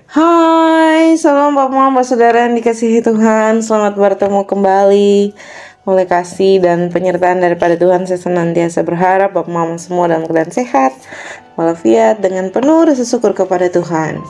Hai, salam Bapak Mama Saudara yang dikasihi Tuhan. Selamat bertemu kembali. Oleh kasih dan penyertaan daripada Tuhan, saya senantiasa berharap Bapak Mama semua dalam keadaan sehat, walafiat, dengan penuh rasa syukur kepada Tuhan.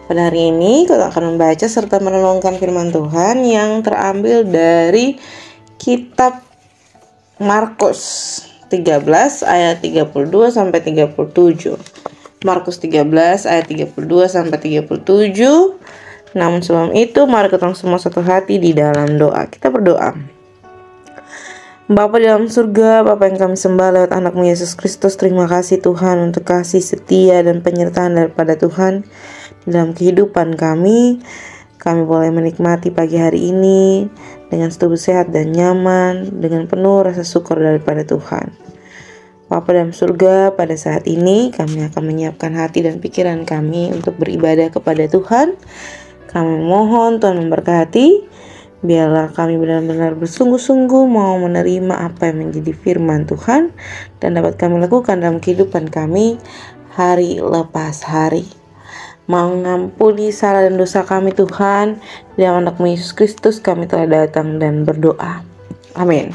Pada hari ini kita akan membaca serta merenungkan firman Tuhan yang terambil dari kitab Markus 13 ayat 32 sampai 37. Markus 13 ayat 32 sampai 37. Namun sebelum itu, mari kita semua satu hati di dalam doa. Kita berdoa. Bapa di dalam surga, Bapa yang kami sembah lewat anakmu Yesus Kristus, terima kasih Tuhan untuk kasih setia dan penyertaan daripada Tuhan dalam kehidupan kami. Kami boleh menikmati pagi hari ini dengan tubuh sehat dan nyaman, dengan penuh rasa syukur daripada Tuhan. Bapa dalam surga, pada saat ini kami akan menyiapkan hati dan pikiran kami untuk beribadah kepada Tuhan. Kami mohon Tuhan memberkati. Biarlah kami benar-benar bersungguh-sungguh mau menerima apa yang menjadi firman Tuhan dan dapat kami lakukan dalam kehidupan kami hari lepas hari. Mengampuni salah dan dosa kami Tuhan. Dalam anak-Mu Yesus Kristus kami telah datang dan berdoa. Amin.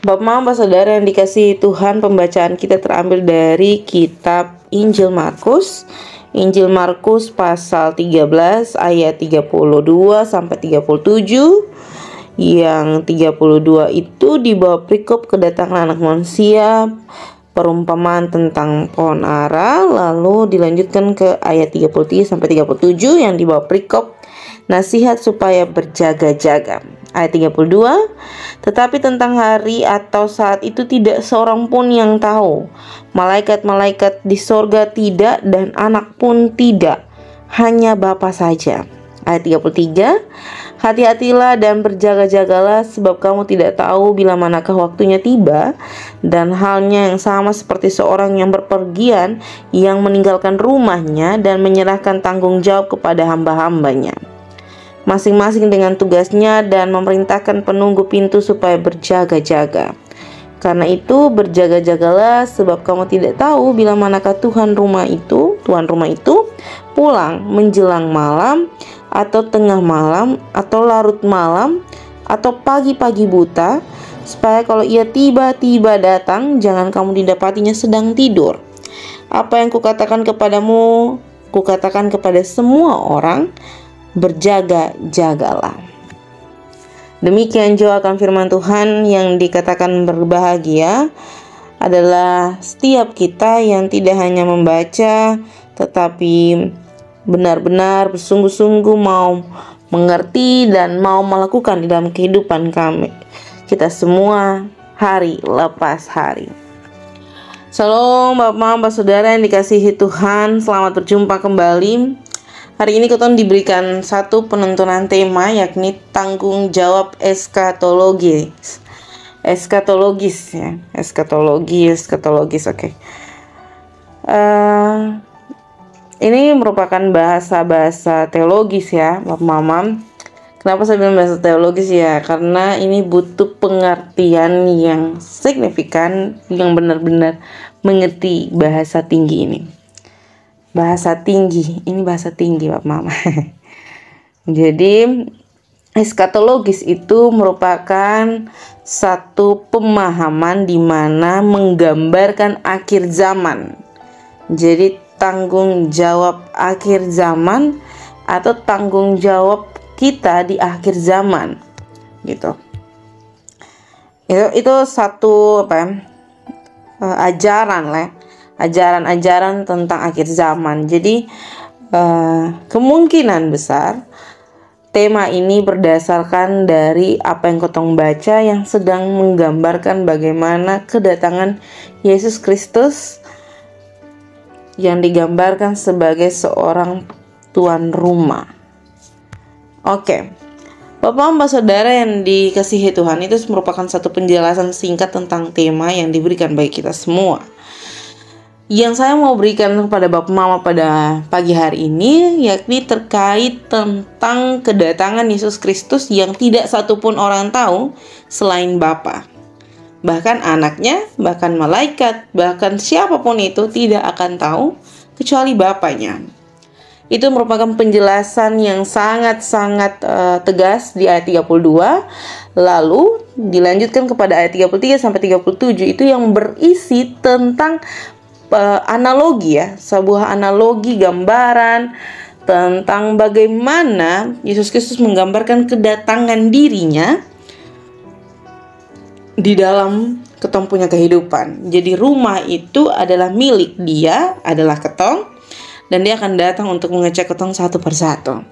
Bapak Mama Saudara yang dikasihi Tuhan, pembacaan kita terambil dari kitab Injil Markus. Injil Markus pasal 13 ayat 32 sampai 37. Yang 32 itu di bawah perikop kedatangan anak manusia, perumpamaan tentang pohon ara, lalu dilanjutkan ke ayat 33 sampai 37 yang di bawah perikop nasihat supaya berjaga-jaga. Ayat 32, tetapi tentang hari atau saat itu tidak seorang pun yang tahu, malaikat-malaikat di sorga tidak, dan anak pun tidak, hanya Bapa saja. Ayat 33, hati-hatilah dan berjaga-jagalah, sebab kamu tidak tahu bila manakah waktunya tiba. Dan halnya yang sama seperti seorang yang berpergian, yang meninggalkan rumahnya dan menyerahkan tanggung jawab kepada hamba-hambanya, masing-masing dengan tugasnya, dan memerintahkan penunggu pintu supaya berjaga-jaga. Karena itu berjaga-jagalah, sebab kamu tidak tahu bila manakah tuan rumah itu pulang menjelang malam, atau tengah malam, atau larut malam, atau pagi-pagi buta, supaya kalau ia tiba-tiba datang, jangan kamu didapatinya sedang tidur. Apa yang kukatakan kepadamu, kukatakan kepada semua orang, berjaga-jagalah. Demikian jua akan firman Tuhan yang dikatakan berbahagia adalah setiap kita yang tidak hanya membaca, tetapi benar-benar bersungguh-sungguh mau mengerti dan mau melakukan di dalam kehidupan kami, kita semua hari lepas hari. Shalom Bapak Saudara yang dikasihi Tuhan, selamat berjumpa kembali. Hari ini kita diberikan satu penentuan tema, yakni tanggung jawab eskatologis. Eskatologis ya, eskatologis. Oke. Ini merupakan bahasa teologis ya, Bapak Mama. Kenapa saya bilang bahasa teologis ya? Karena ini butuh pengertian yang signifikan, yang benar-benar mengerti bahasa tinggi ini. Bahasa tinggi Bapak Mama. Jadi eskatologis itu merupakan satu pemahaman di mana menggambarkan akhir zaman. Jadi tanggung jawab akhir zaman atau tanggung jawab kita di akhir zaman, gitu. Itu satu ajaran lah. Ajaran-ajaran tentang akhir zaman. Jadi kemungkinan besar tema ini berdasarkan dari apa yang kotong baca yang sedang menggambarkan bagaimana kedatangan Yesus Kristus yang digambarkan sebagai seorang tuan rumah. Oke. Bapak Saudara yang dikasihi Tuhan, itu merupakan satu penjelasan singkat tentang tema yang diberikan bagi kita semua. Yang saya mau berikan kepada Bapak Mama pada pagi hari ini, yakni terkait tentang kedatangan Yesus Kristus yang tidak satupun orang tahu selain Bapa. Bahkan anaknya, bahkan malaikat, bahkan siapapun itu tidak akan tahu kecuali Bapanya. Itu merupakan penjelasan yang sangat-sangat tegas di ayat 32. Lalu dilanjutkan kepada ayat 33 sampai 37, itu yang berisi tentang analogi ya, sebuah analogi gambaran tentang bagaimana Yesus Kristus menggambarkan kedatangan dirinya di dalam ketong punya kehidupan. Jadi rumah itu adalah milik dia, adalah ketong, dan dia akan datang untuk mengecek ketong satu persatu.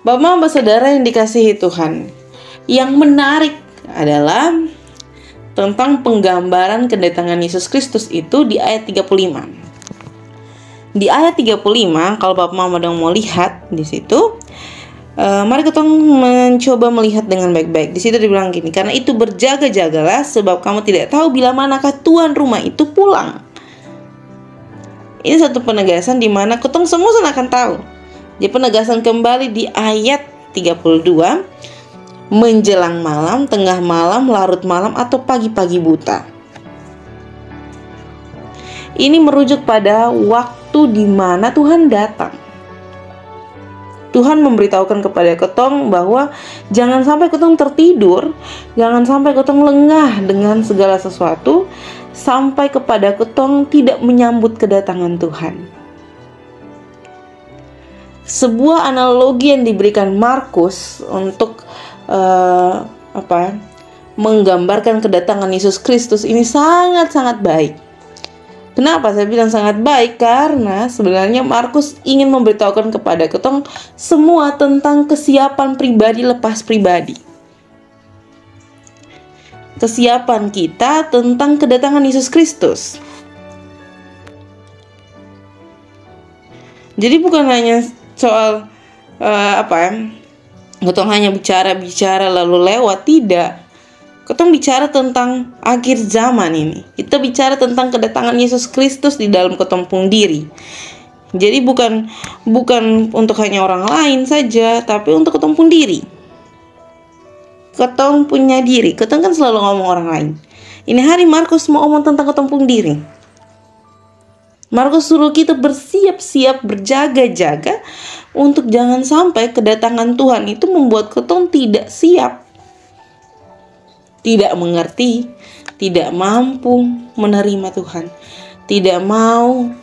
Bapak-bapak saudara yang dikasihi Tuhan, yang menarik adalah tentang penggambaran kedatangan Yesus Kristus itu di ayat 35. Di ayat 35, kalau Bapak Mama mau lihat di situ, mari kita mencoba melihat dengan baik-baik. Di situ dibilang gini, karena itu berjaga-jagalah, sebab kamu tidak tahu bila manakah tuan rumah itu pulang. Ini satu penegasan di mana ketong semua akan tahu. Jadi penegasan kembali di ayat 32, menjelang malam, tengah malam, larut malam, atau pagi-pagi buta. Ini merujuk pada waktu di mana Tuhan datang. Tuhan memberitahukan kepada ketong bahwa jangan sampai ketong tertidur, jangan sampai ketong lengah dengan segala sesuatu, sampai kepada ketong tidak menyambut kedatangan Tuhan. Sebuah analogi yang diberikan Markus untuk menggambarkan kedatangan Yesus Kristus ini sangat-sangat baik. Kenapa saya bilang sangat baik? Karena sebenarnya Markus ingin memberitahukan kepada ketong semua tentang kesiapan pribadi lepas pribadi. Kesiapan kita tentang kedatangan Yesus Kristus. Jadi bukan hanya soal ketong hanya bicara lalu lewat, tidak. Ketong bicara tentang akhir zaman ini. Kita bicara tentang kedatangan Yesus Kristus di dalam ketong pun diri. Jadi bukan untuk hanya orang lain saja, tapi untuk ketong pun diri. Ketong punya diri. Ketong kan selalu ngomong orang lain. Ini hari Markus mau ngomong tentang ketong pun diri. Markus suruh kita bersiap-siap, berjaga-jaga untuk jangan sampai kedatangan Tuhan itu membuat ketong tidak siap, tidak mengerti, tidak mampu menerima Tuhan, tidak mau,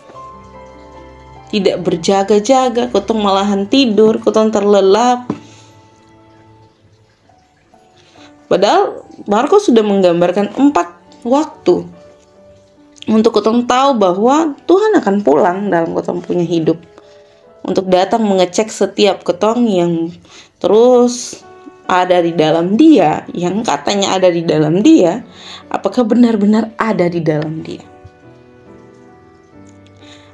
tidak berjaga-jaga, ketong malahan tidur, ketong terlelap. Padahal Markus sudah menggambarkan 4 waktu untuk ketong tahu bahwa Tuhan akan pulang dalam ketong punya hidup, untuk datang mengecek setiap ketong yang terus ada di dalam dia, yang katanya ada di dalam dia, apakah benar-benar ada di dalam dia.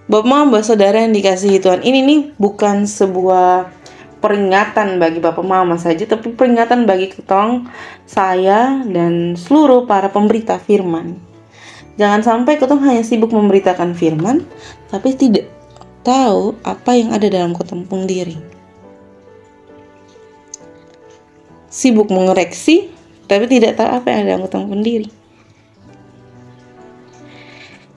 Bapak Mama saudara yang dikasihi Tuhan, ini nih bukan sebuah peringatan bagi Bapak Mama saja, tapi peringatan bagi ketong, saya, dan seluruh para pemberita firman. Jangan sampai ketong hanya sibuk memberitakan firman, tapi tidak tahu apa yang ada dalam ketong pun diri. Sibuk mengoreksi, tapi tidak tahu apa yang ada dalam ketong pun diri.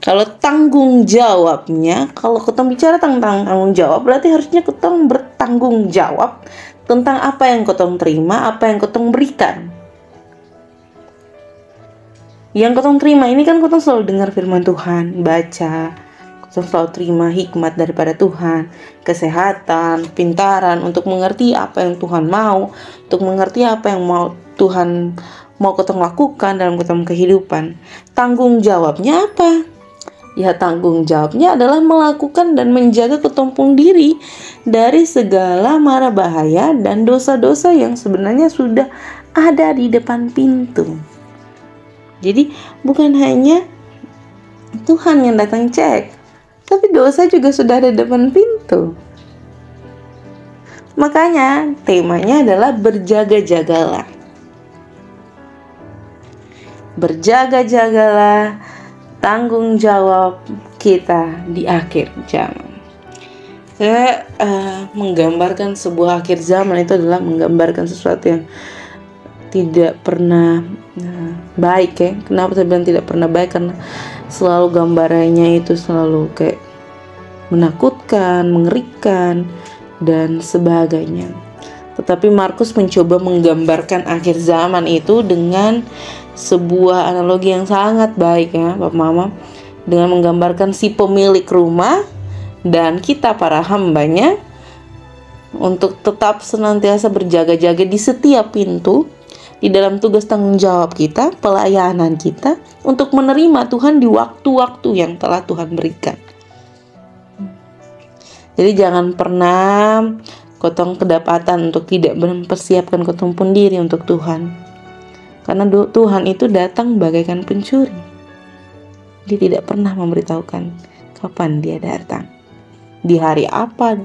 Kalau tanggung jawabnya, kalau ketong bicara tentang tanggung jawab, berarti harusnya ketong bertanggung jawab tentang apa yang ketong terima, apa yang ketong berikan. Yang ketong terima ini kan ketong selalu dengar firman Tuhan, baca, ketong selalu terima hikmat daripada Tuhan, kesehatan, pintaran untuk mengerti apa yang Tuhan mau, untuk mengerti apa yang mau Tuhan mau ketong lakukan dalam ketong kehidupan. Tanggung jawabnya apa? Ya, tanggung jawabnya adalah melakukan dan menjaga ketong pun diri dari segala mara bahaya dan dosa-dosa yang sebenarnya sudah ada di depan pintu. Jadi bukan hanya Tuhan yang datang cek, tapi dosa juga sudah ada di depan pintu. Makanya temanya adalah berjaga-jagalah. Berjaga-jagalah, tanggung jawab kita di akhir zaman. Saya menggambarkan sebuah akhir zaman itu adalah menggambarkan sesuatu yang tidak pernah baik ya. Kenapa saya bilang tidak pernah baik? Karena selalu gambarannya itu selalu kayak menakutkan, mengerikan, dan sebagainya. Tetapi Markus mencoba menggambarkan akhir zaman itu dengan sebuah analogi yang sangat baik ya Bapak Mama, dengan menggambarkan si pemilik rumah dan kita para hambanya untuk tetap senantiasa berjaga-jaga di setiap pintu, di dalam tugas tanggung jawab kita, pelayanan kita untuk menerima Tuhan di waktu-waktu yang telah Tuhan berikan. Jadi jangan pernah kotong kedapatan untuk tidak mempersiapkan kotong pun diri untuk Tuhan. Karena Tuhan itu datang bagaikan pencuri. Dia tidak pernah memberitahukan kapan dia datang, di hari apa,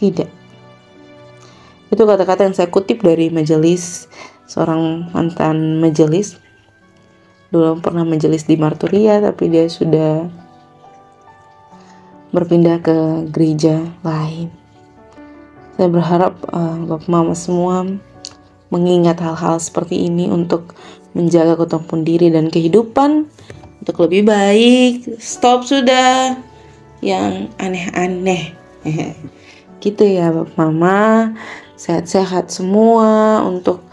tidak. Itu kata-kata yang saya kutip dari majelis, seorang mantan majelis. Dulu pernah majelis di Marturia, tapi dia sudah berpindah ke gereja lain. Saya berharap Bapak Mama semua mengingat hal-hal seperti ini untuk menjaga kotong pun diri dan kehidupan untuk lebih baik. Stop sudah yang aneh-aneh. Gitu ya Bapak Mama. Sehat-sehat semua, untuk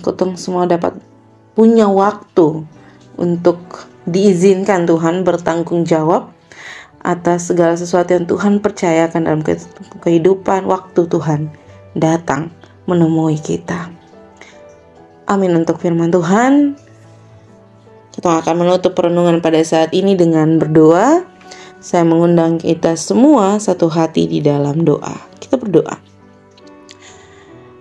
kotong semua dapat punya waktu untuk diizinkan Tuhan bertanggung jawab atas segala sesuatu yang Tuhan percayakan dalam kehidupan waktu Tuhan datang menemui kita. Amin untuk firman Tuhan. Kita akan menutup perenungan pada saat ini dengan berdoa. Saya mengundang kita semua satu hati di dalam doa. Kita berdoa.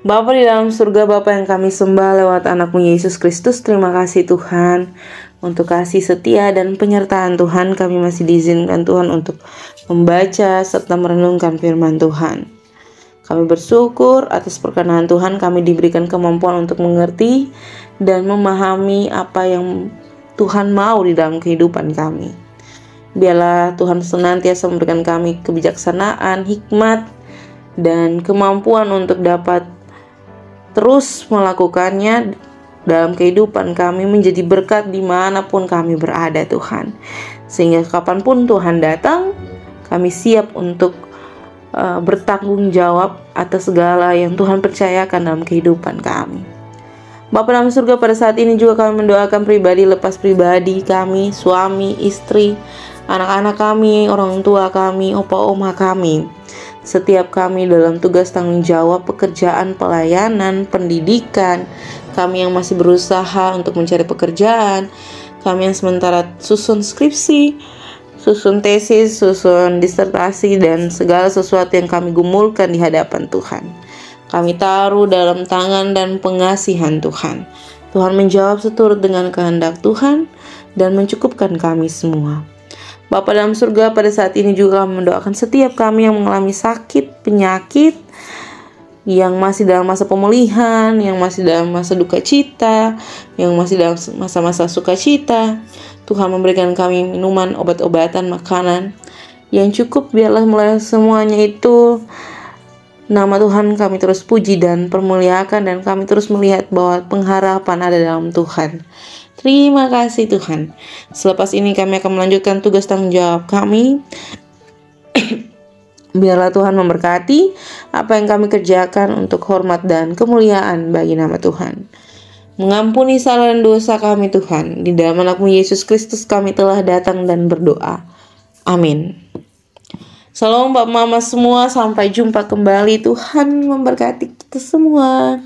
Bapa di dalam surga, Bapa yang kami sembah lewat anak-Mu Yesus Kristus, terima kasih Tuhan untuk kasih setia dan penyertaan Tuhan. Kami masih diizinkan Tuhan untuk membaca serta merenungkan firman Tuhan. Kami bersyukur atas perkenan Tuhan, kami diberikan kemampuan untuk mengerti dan memahami apa yang Tuhan mau di dalam kehidupan kami. Biarlah Tuhan senantiasa memberikan kami kebijaksanaan, hikmat, dan kemampuan untuk dapat terus melakukannya dalam kehidupan kami, menjadi berkat dimanapun kami berada Tuhan. Sehingga kapanpun Tuhan datang, kami siap untuk bertanggung jawab atas segala yang Tuhan percayakan dalam kehidupan kami. Bapa dalam surga, pada saat ini juga kami mendoakan pribadi lepas pribadi kami, suami, istri, anak-anak kami, orang tua kami, opa oma kami. Setiap kami dalam tugas tanggung jawab, pekerjaan, pelayanan, pendidikan, kami yang masih berusaha untuk mencari pekerjaan, kami yang sementara susun skripsi, susun tesis, susun disertasi, dan segala sesuatu yang kami gumulkan di hadapan Tuhan, kami taruh dalam tangan dan pengasihan Tuhan. Tuhan menjawab seturut dengan kehendak Tuhan dan mencukupkan kami semua. Bapa dalam surga, pada saat ini juga kami mendoakan setiap kami yang mengalami sakit, penyakit, yang masih dalam masa pemulihan, yang masih dalam masa duka cita, yang masih dalam masa-masa sukacita. Tuhan memberikan kami minuman, obat-obatan, makanan yang cukup. Biarlah mulai semuanya itu nama Tuhan kami terus puji dan permuliakan, dan kami terus melihat bahwa pengharapan ada dalam Tuhan. Terima kasih Tuhan. Selepas ini kami akan melanjutkan tugas tanggung jawab kami. Biarlah Tuhan memberkati apa yang kami kerjakan untuk hormat dan kemuliaan bagi nama Tuhan. Mengampuni salah dan dosa kami Tuhan. Di dalam anak-Mu Yesus Kristus kami telah datang dan berdoa. Amin. Salam Bapak Mama semua. Sampai jumpa kembali. Tuhan memberkati kita semua.